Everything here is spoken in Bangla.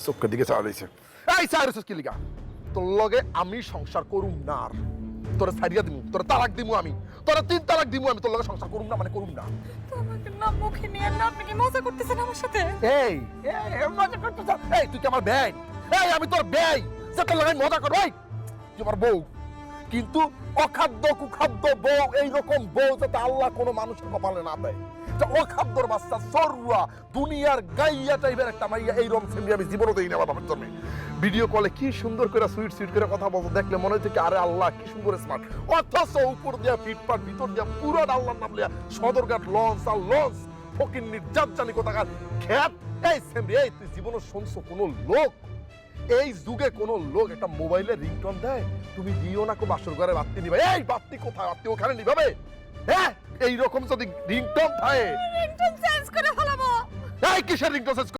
চোখের দিকে চাওয়া দিয়েছে। এই সাইরেছে কি লিগা? তোর লগে আমি সংসার করুম না আর। তোরে ছাড়িয়া দিমু, তোরে তালাক দিমু আমি। তোরে 3 তালাক দিমু আমি, তোর লগে সংসার করুম না মানে করুম না। তোমাকে না মুখে নিয়ে না, আপনি কি মজা করতেছেন আমার সাথে? এই মজা করতেছ? এই তুই কি আমার বেই? এই আমি তোর বেই যে তোর লগে মজা করব? এই তুই আমার বউ, কিন্তু অখাদ্য কুখাদ্য বউ, এইরকম বউ যাতে আল্লাহ কোনো মানুষের কপালে না দেয়। অখাদ্যর বাচ্চা সরুয়া দুনিয়ার গাইয়া টাইপের একটা মাইয়া এইরকম সেমনি আমি জীবনও দেই না আমার বাবার জন্মে। ভিডিও কলে কি সুন্দর করে সুইট সুইট করে কথা বলতো, দেখলে মনে হচ্ছে কি আরে আল্লাহ কি সুন্দর স্মার্ট। অথচ উপর দিয়া ফিটপাট ভিতর দিয়া পুরো আল্লাহর নাম লিয়া সদরঘাট লঞ্চ আর লঞ্চ ফকির নির্যাত জানি কোথাকার খ্যাত। এই সেমনি এই তুই জীবনে শুনছো কোনো লোক, এই যুগে কোন লোক একটা মোবাইলে রিংটোন দেয় তুমি দিও না, কো বাসর ঘরে বাতি নিবে? এই বাতি কোথায়? বাতি ওখানে নিভাবে? হ্যাঁ এইরকম যদি রিংটোন থাকে রিংটোন চেঞ্জ করে ফেলাবো। এই কিসের রিংটোন